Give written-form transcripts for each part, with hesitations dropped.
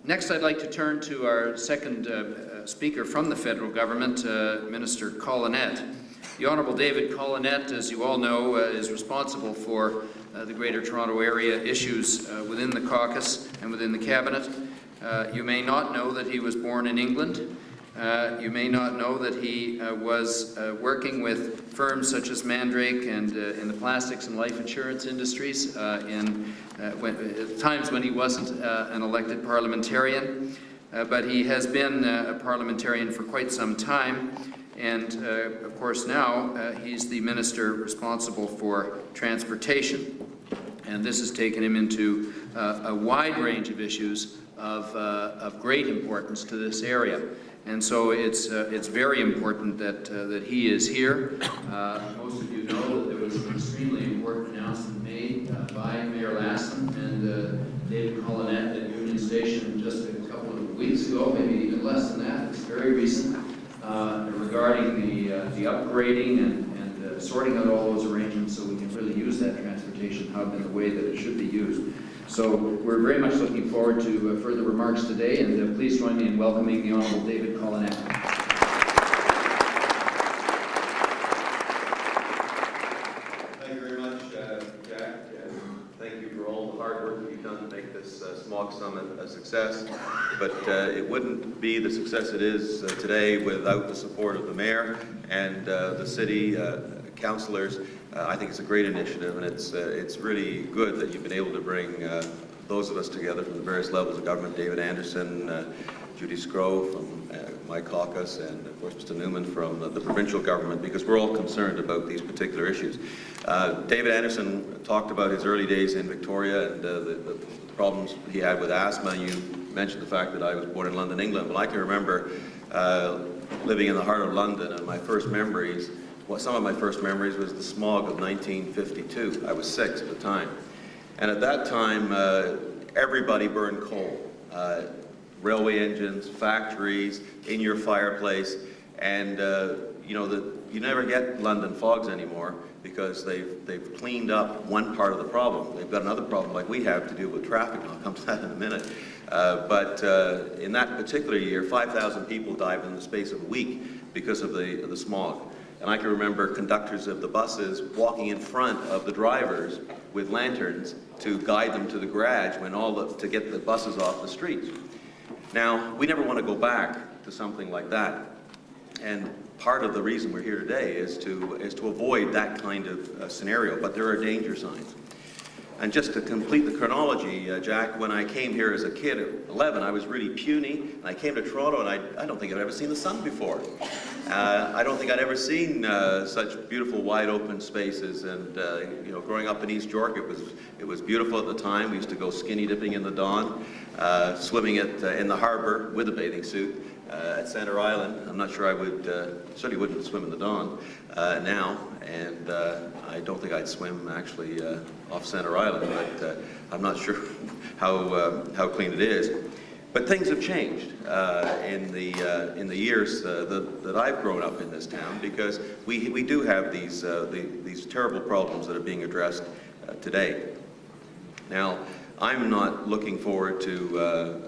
Next, I'd like to turn to our second speaker from the federal government, Minister Collenette. The Honourable David Collenette, as you all know, is responsible for the Greater Toronto Area issues within the caucus and within the cabinet. You may not know that he was born in England. You may not know that he was working with firms such as Mandrake and in the plastics and life insurance industries at times when he wasn't an elected parliamentarian. But he has been a parliamentarian for quite some time, and of course now he's the minister responsible for transportation. And this has taken him into a wide range of issues of great importance to this area. And so it's very important that he is here. Most of you know that there was an extremely important announcement made by Mayor Lassen and David Collenette at Union Station just a couple of weeks ago, maybe even less than that. It's very recent, regarding the upgrading and sorting out all those arrangements so we can really use that transportation hub in the way that it should be used. So we're very much looking forward to further remarks today, and please join me in welcoming the Honourable David Collenette. Thank you very much, Jack, and thank you for all the hard work that you've done to make this Smog Summit a success. But it wouldn't be the success it is today without the support of the Mayor and the City councillors. I think it's a great initiative, and it's really good that you've been able to bring those of us together from the various levels of government, David Anderson, Judy Scrow from my caucus, and of course Mr. Newman from the provincial government, because we're all concerned about these particular issues. David Anderson talked about his early days in Victoria and the problems he had with asthma. You mentioned the fact that I was born in London, England. Well, I can remember living in the heart of London, and my first memories, some of my first memories was the smog of 1952. I was 6 at the time. And at that time, everybody burned coal. Railway engines, factories, in your fireplace. And you never get London fogs anymore because they've cleaned up one part of the problem. They've got another problem like we have to deal with traffic, and I'll come to that in a minute. But in that particular year, 5,000 people died in the space of a week because of the smog. And I can remember conductors of the buses walking in front of the drivers with lanterns to guide them to the garage to get the buses off the streets. Now, we never want to go back to something like that. And part of the reason we're here today is to avoid that kind of scenario, but there are danger signs. And just to complete the chronology, Jack, when I came here as a kid at 11, I was really puny, and I came to Toronto, and I don't think I'd ever seen the sun before. I don't think I'd ever seen such beautiful, wide open spaces, and growing up in East York, it was beautiful at the time. We used to go skinny dipping in the dawn, swimming in the harbour with a bathing suit at Center Island. I'm not sure I would, certainly wouldn't swim in the dawn now, and I don't think I'd swim actually off Center Island, but I'm not sure how clean it is. But things have changed in the years that I've grown up in this town, because we do have these terrible problems that are being addressed today. Now, I'm not looking forward to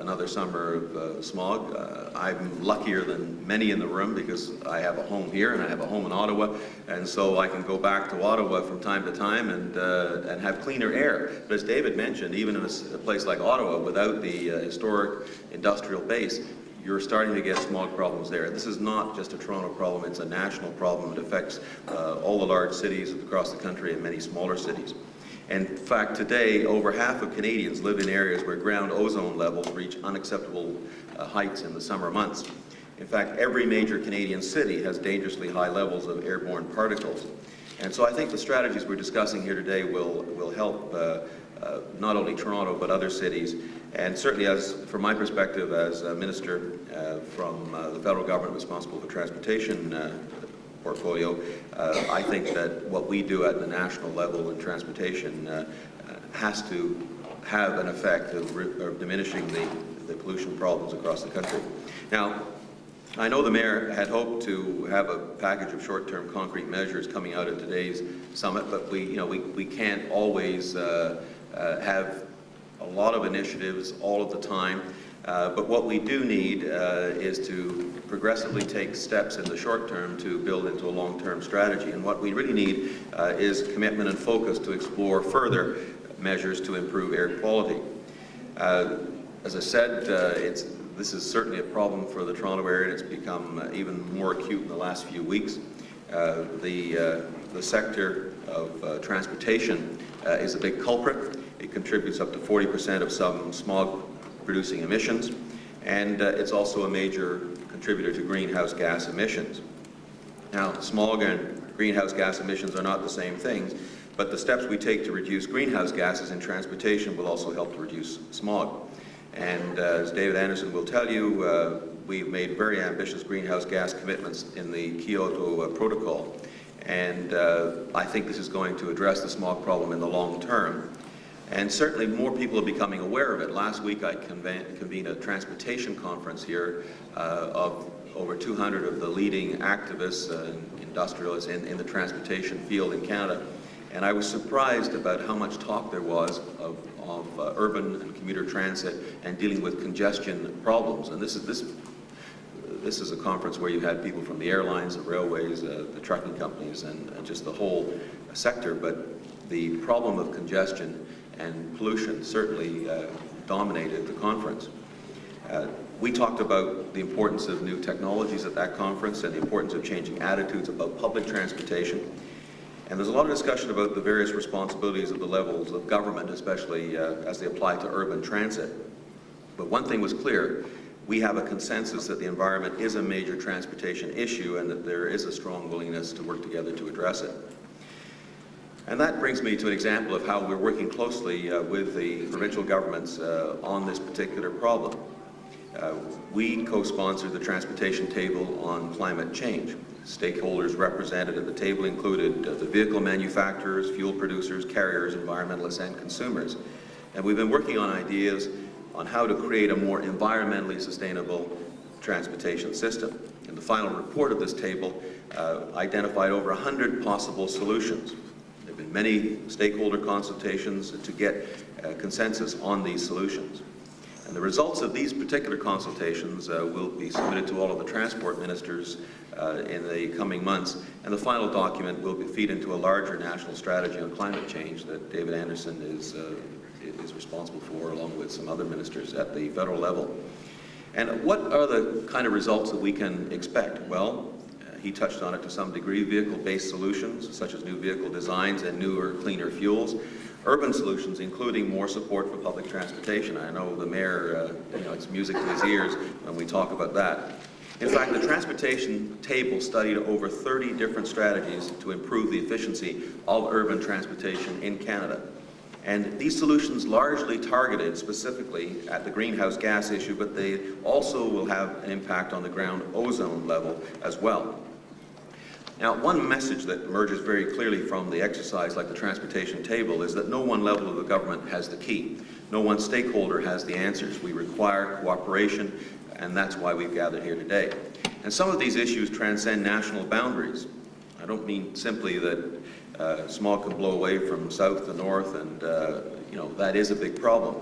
another summer of smog. I'm luckier than many in the room because I have a home here and I have a home in Ottawa, and so I can go back to Ottawa from time to time and have cleaner air. But as David mentioned, even in a place like Ottawa, without the historic industrial base, you're starting to get smog problems there. This is not just a Toronto problem, it's a national problem. It affects all the large cities across the country and many smaller cities. In fact, today, over half of Canadians live in areas where ground ozone levels reach unacceptable heights in the summer months. In fact, every major Canadian city has dangerously high levels of airborne particles. And so I think the strategies we're discussing here today will help not only Toronto, but other cities. And certainly, from my perspective as a minister from the federal government responsible for transportation portfolio, I think that what we do at the national level in transportation has to have an effect of diminishing the pollution problems across the country. Now, I know the Mayor had hoped to have a package of short-term concrete measures coming out of today's summit, but we can't always have a lot of initiatives all of the time. But what we do need is to progressively take steps in the short term to build into a long-term strategy. And what we really need is commitment and focus to explore further measures to improve air quality. As I said, this is certainly a problem for the Toronto area, and it's become even more acute in the last few weeks. The sector of transportation is a big culprit. It contributes up to 40% of some smog-producing emissions, and it's also a major contributor to greenhouse gas emissions. Now, smog and greenhouse gas emissions are not the same things, but the steps we take to reduce greenhouse gases in transportation will also help to reduce smog. And as David Anderson will tell you, we've made very ambitious greenhouse gas commitments in the Kyoto Protocol. And I think this is going to address the smog problem in the long term. And certainly more people are becoming aware of it. Last week I convened a transportation conference here of over 200 of the leading activists and industrialists in the transportation field in Canada. And I was surprised about how much talk there was of urban and commuter transit and dealing with congestion problems. And this is a conference where you had people from the airlines, the railways, the trucking companies, and just the whole sector. But the problem of congestion and pollution certainly dominated the conference. We talked about the importance of new technologies at that conference and the importance of changing attitudes about public transportation. And there's a lot of discussion about the various responsibilities of the levels of government, especially as they apply to urban transit. But one thing was clear: we have a consensus that the environment is a major transportation issue and that there is a strong willingness to work together to address it. And that brings me to an example of how we're working closely with the provincial governments on this particular problem. We co-sponsored the Transportation Table on Climate Change. Stakeholders represented at the table included the vehicle manufacturers, fuel producers, carriers, environmentalists, and consumers. And we've been working on ideas on how to create a more environmentally sustainable transportation system. And the final report of this table identified over 100 possible solutions. There have been many stakeholder consultations to get consensus on these solutions. And the results of these particular consultations will be submitted to all of the transport ministers in the coming months, and the final document will feed into a larger national strategy on climate change that David Anderson is responsible for, along with some other ministers at the federal level. And what are the kind of results that we can expect? Well, he touched on it to some degree: vehicle-based solutions, such as new vehicle designs and newer, cleaner fuels. Urban solutions, including more support for public transportation. I know the mayor, it's music to his ears when we talk about that. In fact, the Transportation Table studied over 30 different strategies to improve the efficiency of urban transportation in Canada. And these solutions largely targeted specifically at the greenhouse gas issue, but they also will have an impact on the ground ozone level as well. Now, one message that emerges very clearly from the exercise like the Transportation Table is that no one level of the government has the key. No one stakeholder has the answers. We require cooperation, and that's why we've gathered here today. And some of these issues transcend national boundaries. I don't mean simply that smog can blow away from south to north, and that is a big problem.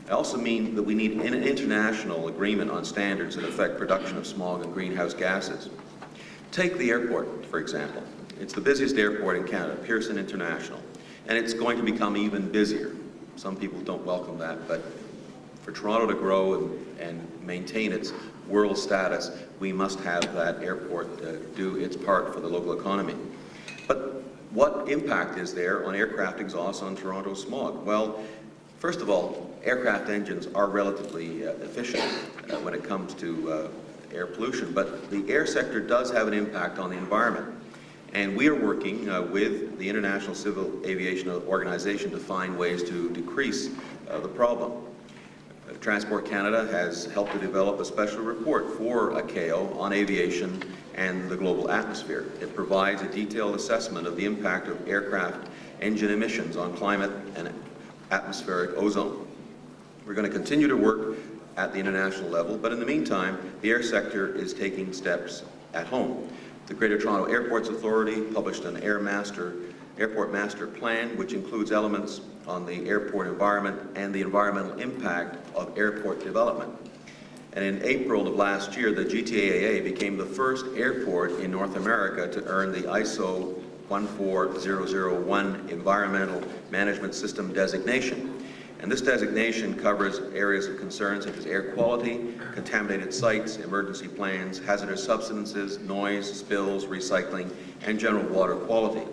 I also mean that we need an international agreement on standards that affect production of smog and greenhouse gases. Take the airport, for example. It's the busiest airport in Canada, Pearson International, and it's going to become even busier. Some people don't welcome that, but for Toronto to grow and maintain its world status, we must have that airport do its part for the local economy. But what impact is there on aircraft exhaust on Toronto's smog? Well, first of all, aircraft engines are relatively efficient when it comes to air pollution, but the air sector does have an impact on the environment. And we are working with the International Civil Aviation Organization to find ways to decrease the problem. Transport Canada has helped to develop a special report for ICAO on aviation and the global atmosphere. It provides a detailed assessment of the impact of aircraft engine emissions on climate and atmospheric ozone. We're going to continue to work at the international level, but in the meantime, the air sector is taking steps at home. The Greater Toronto Airports Authority published an Airport Master Plan, which includes elements on the airport environment and the environmental impact of airport development. And in April of last year, the GTAA became the first airport in North America to earn the ISO 14001 Environmental Management System designation. And this designation covers areas of concern such as air quality, contaminated sites, emergency plans, hazardous substances, noise, spills, recycling, and general water quality.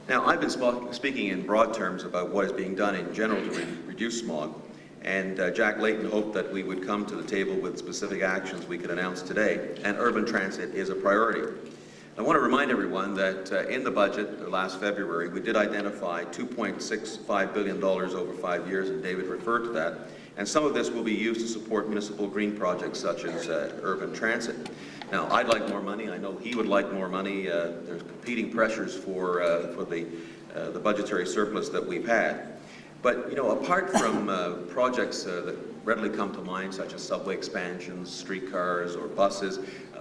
Now, I've been speaking in broad terms about what is being done in general to reduce smog, and Jack Layton hoped that we would come to the table with specific actions we could announce today, and urban transit is a priority. I want to remind everyone that in the budget last February, we did identify $2.65 billion over 5 years, and David referred to that. And some of this will be used to support municipal green projects such as urban transit. Now, I'd like more money. I know he would like more money. There's competing pressures for the budgetary surplus that we've had. But, you know, apart from projects that readily come to mind, such as subway expansions, streetcars, or buses,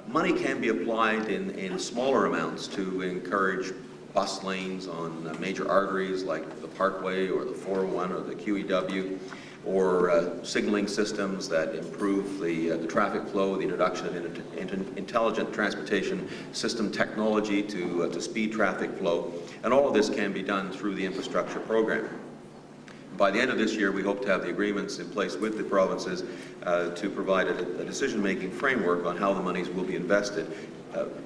money can be applied in smaller amounts to encourage bus lanes on major arteries like the Parkway or the 401 or the QEW, or signaling systems that improve the traffic flow, the introduction of intelligent transportation system technology to speed traffic flow, and all of this can be done through the infrastructure program. By the end of this year, we hope to have the agreements in place with the provinces to provide a decision-making framework on how the monies will be invested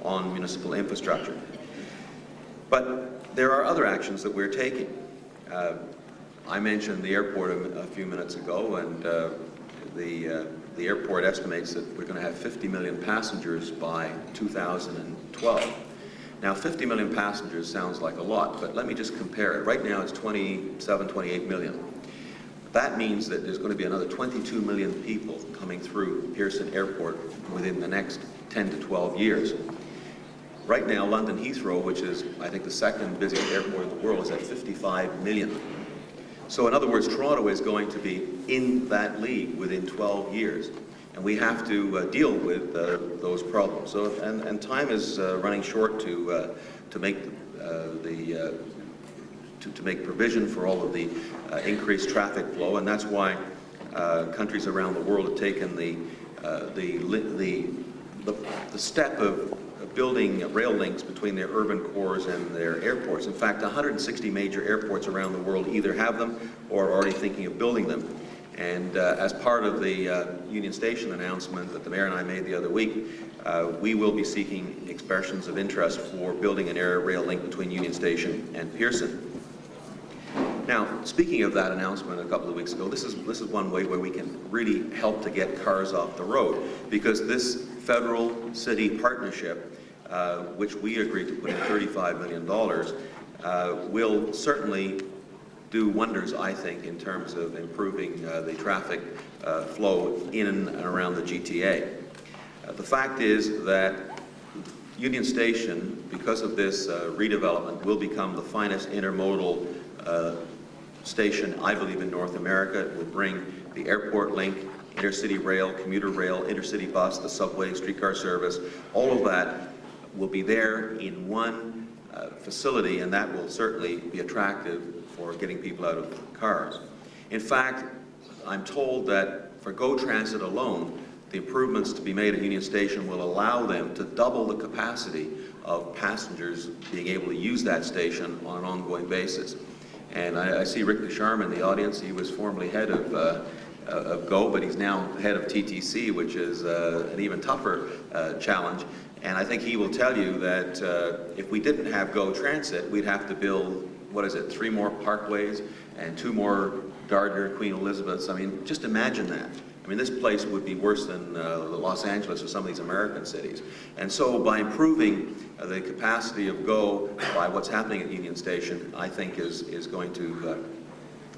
on municipal infrastructure. But there are other actions that we're taking. I mentioned the airport a few minutes ago, and the airport estimates that we're going to have 50 million passengers by 2012. Now, 50 million passengers sounds like a lot, but let me just compare it. Right now, it's 27, 28 million. That means that there's going to be another 22 million people coming through Pearson Airport within the next 10 to 12 years. Right now, London Heathrow, which is, I think, the second busiest airport in the world, is at 55 million. So in other words, Toronto is going to be in that league within 12 years. And we have to deal with those problems. So, and time is running short to make to make provision for all of the increased traffic flow, and that's why countries around the world have taken the step of building rail links between their urban cores and their airports. In fact, 160 major airports around the world either have them or are already thinking of building them. And as part of the Union Station announcement that the Mayor and I made the other week, we will be seeking expressions of interest for building an air rail link between Union Station and Pearson. Now, speaking of that announcement a couple of weeks ago, this is one way where we can really help to get cars off the road, because this federal-city partnership, which we agreed to put in $35 million, will certainly do wonders, I think, in terms of improving the traffic flow in and around the GTA. The fact is that Union Station, because of this redevelopment, will become the finest intermodal station, I believe, in North America. It will bring the airport link, intercity rail, commuter rail, intercity bus, the subway, streetcar service. All of that will be there in one facility, and that will certainly be attractive for getting people out of cars. In fact, I'm told that for GO Transit alone, the improvements to be made at Union Station will allow them to double the capacity of passengers being able to use that station on an ongoing basis. And I see Rick Ducharme in the audience. He was formerly head of GO, but he's now head of TTC, which is an even tougher challenge. And I think he will tell you that if we didn't have GO Transit, we'd have to build, 3 more parkways and 2 more Gardner, Queen Elizabeths. I mean, just imagine that. I mean, this place would be worse than Los Angeles or some of these American cities. And so by improving the capacity of GO by what's happening at Union Station, I think is going to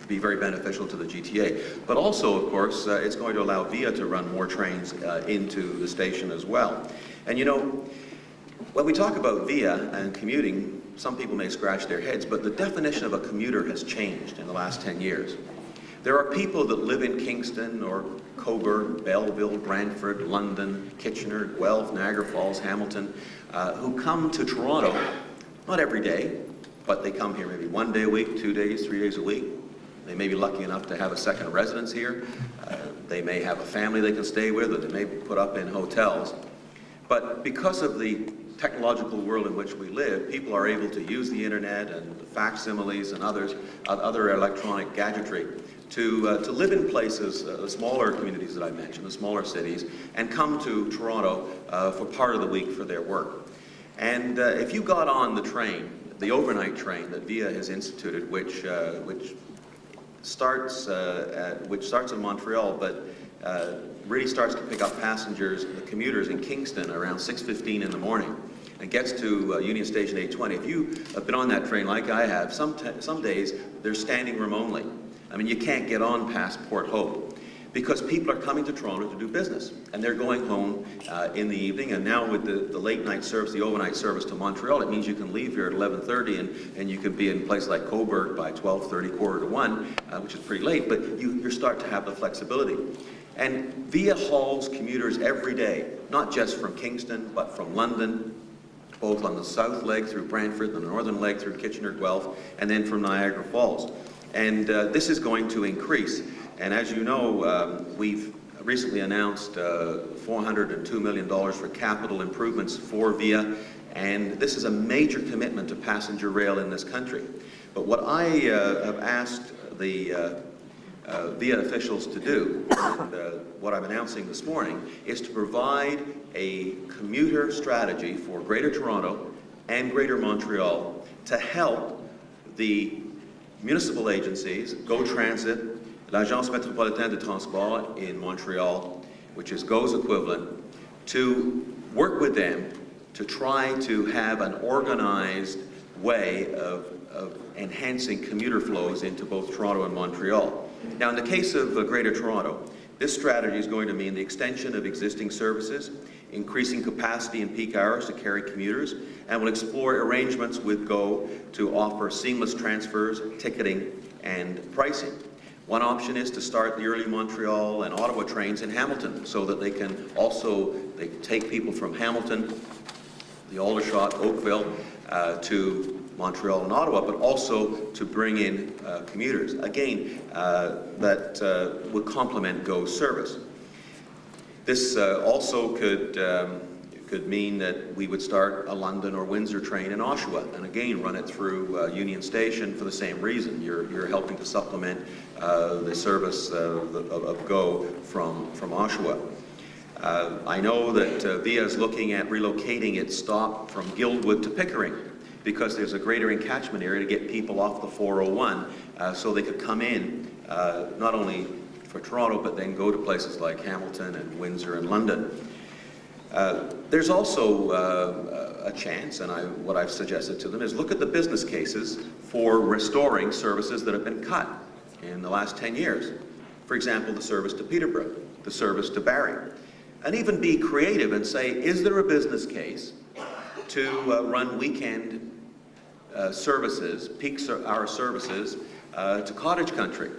be very beneficial to the GTA. But also, of course, it's going to allow VIA to run more trains into the station as well. And you know, when we talk about VIA and commuting, some people may scratch their heads, but the definition of a commuter has changed in the last 10 years. There are people that live in Kingston or Coburg, Belleville, Brantford, London, Kitchener, Guelph, Niagara Falls, Hamilton, who come to Toronto, not every day, but they come here maybe 1 day a week, 2 days, 3 days a week. They may be lucky enough to have a second residence here. They may have a family they can stay with, or they may put up in hotels. But because of the technological world in which we live, people are able to use the internet and facsimiles and other electronic gadgetry to live in places, the smaller communities that I mentioned, the smaller cities, and come to Toronto for part of the week for their work. And if you got on the train, the overnight train that VIA has instituted, which starts in Montreal, but really starts to pick up passengers, the commuters in Kingston around 6:15 in the morning, and gets to Union Station 8:20. If you have been on that train like I have, some days they're standing room only. I mean, you can't get on past Port Hope because people are coming to Toronto to do business, and they're going home in the evening. And now with the late night service, the overnight service to Montreal, it means you can leave here at 11:30 and you can be in places like Cobourg by 12:30, quarter to 1, which is pretty late, but you start to have the flexibility. And VIA hauls commuters every day, not just from Kingston, but from London, both on the south leg through Brantford, the northern leg through Kitchener-Guelph, and then from Niagara Falls. And this is going to increase. And as you know, we've recently announced $402 million for capital improvements for VIA, and this is a major commitment to passenger rail in this country. But what I have asked the VIA officials to do, and what I'm announcing this morning, is to provide a commuter strategy for Greater Toronto and Greater Montreal to help the municipal agencies, GO Transit, l'Agence Métropolitaine de Transport in Montreal, which is GO's equivalent, to work with them to try to have an organized way of enhancing commuter flows into both Toronto and Montreal. Now, in the case of Greater Toronto, this strategy is going to mean the extension of existing services, increasing capacity in peak hours to carry commuters, and will explore arrangements with GO to offer seamless transfers, ticketing, and pricing. One option is to start the early Montreal and Ottawa trains in Hamilton so that they can take people from Hamilton, the Aldershot, Oakville, to Montreal and Ottawa, but also to bring in commuters. Again, that would complement GO's service. This also could mean that we would start a London or Windsor train in Oshawa, and again run it through Union Station for the same reason. You're helping to supplement the service of GO from Oshawa. I know that VIA is looking at relocating its stop from Guildwood to Pickering, because there's a greater encatchment area to get people off the 401 so they could come in not only for Toronto, but then go to places like Hamilton and Windsor and London. There's also a chance, and what I've suggested to them is look at the business cases for restoring services that have been cut in the last 10 years. For example, the service to Peterborough, the service to Barrie. And even be creative and say, is there a business case to run weekend services, peak hour services to cottage country?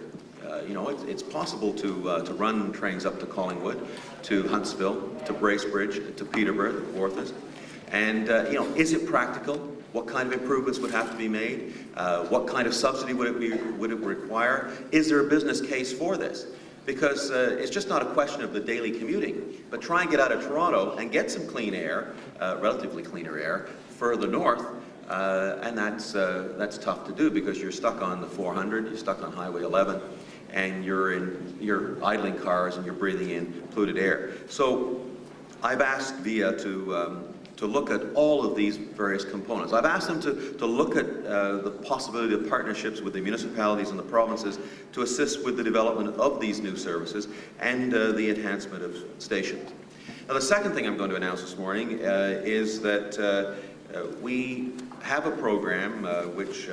You know, it's possible to run trains up to Collingwood, to Huntsville, to Bracebridge, to Peterborough, the Forthest. And, you know, is it practical? What kind of improvements would have to be made? What kind of subsidy would it require? Is there a business case for this? Because it's just not a question of the daily commuting, but try and get out of Toronto and get some clean air, relatively cleaner air, further north, and that's tough to do because you're stuck on the 400, you're stuck on Highway 11, and you're idling cars and you're breathing in polluted air. So I've asked VIA to look at all of these various components. I've asked them to look at the possibility of partnerships with the municipalities and the provinces to assist with the development of these new services and the enhancement of stations. Now, the second thing I'm going to announce this morning is that we have a program which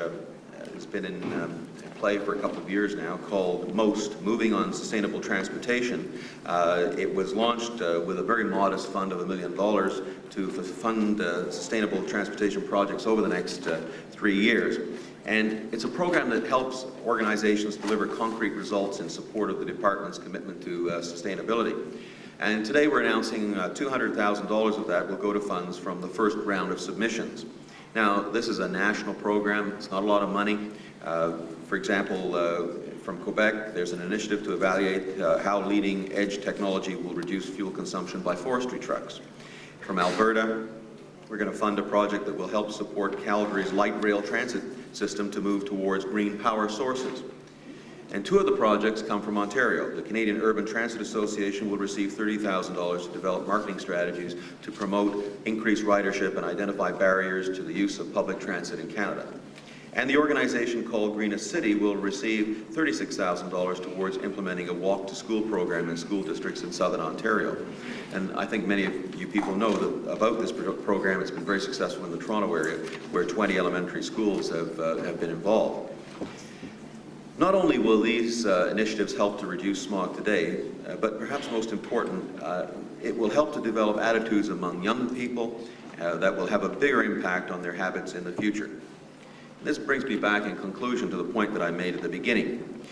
has been in play for a couple of years now called MOST, Moving on Sustainable Transportation. It was launched with a very modest fund of $1 million to fund sustainable transportation projects over the next 3 years. And it's a program that helps organizations deliver concrete results in support of the department's commitment to sustainability. And today we're announcing $200,000 of that will go to funds from the first round of submissions. Now, this is a national program. It's not a lot of money. For example, from Quebec, there's an initiative to evaluate how leading-edge technology will reduce fuel consumption by forestry trucks. From Alberta, we're going to fund a project that will help support Calgary's light rail transit system to move towards green power sources. And two of the projects come from Ontario. The Canadian Urban Transit Association will receive $30,000 to develop marketing strategies to promote increased ridership and identify barriers to the use of public transit in Canada. And the organization called Greenest City will receive $36,000 towards implementing a walk-to-school program in school districts in southern Ontario. And I think many of you people know that about this program. It's been very successful in the Toronto area, where 20 elementary schools have been involved. Not only will these initiatives help to reduce smog today, but perhaps most important, it will help to develop attitudes among young people that will have a bigger impact on their habits in the future. This brings me back in conclusion to the point that I made at the beginning.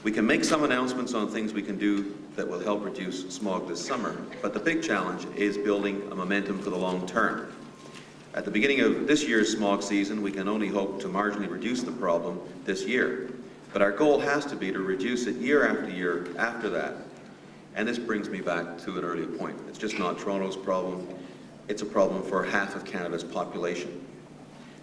We can make some announcements on things we can do that will help reduce smog this summer, but the big challenge is building a momentum for the long term. At the beginning of this year's smog season, we can only hope to marginally reduce the problem this year. But our goal has to be to reduce it year after year after that. And this brings me back to an earlier point. It's just not Toronto's problem. It's a problem for half of Canada's population.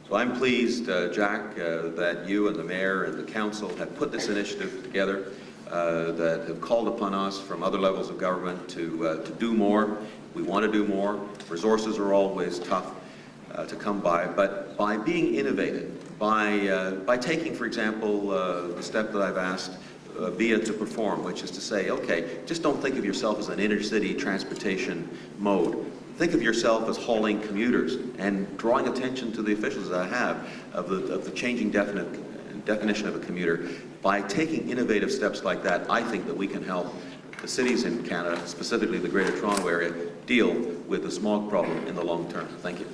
So I'm pleased, Jack, that you and the Mayor and the Council have put this initiative together, that have called upon us from other levels of government to do more. We want to do more. Resources are always tough to come by, but by being innovative, by taking, for example, the step that I've asked VIA to perform, which is to say, okay, just don't think of yourself as an inner-city transportation mode. Think of yourself as hauling commuters and drawing attention to the officials that I have of the changing definition of a commuter. By taking innovative steps like that, I think that we can help the cities in Canada, specifically the Greater Toronto Area, deal with the smog problem in the long term. Thank you.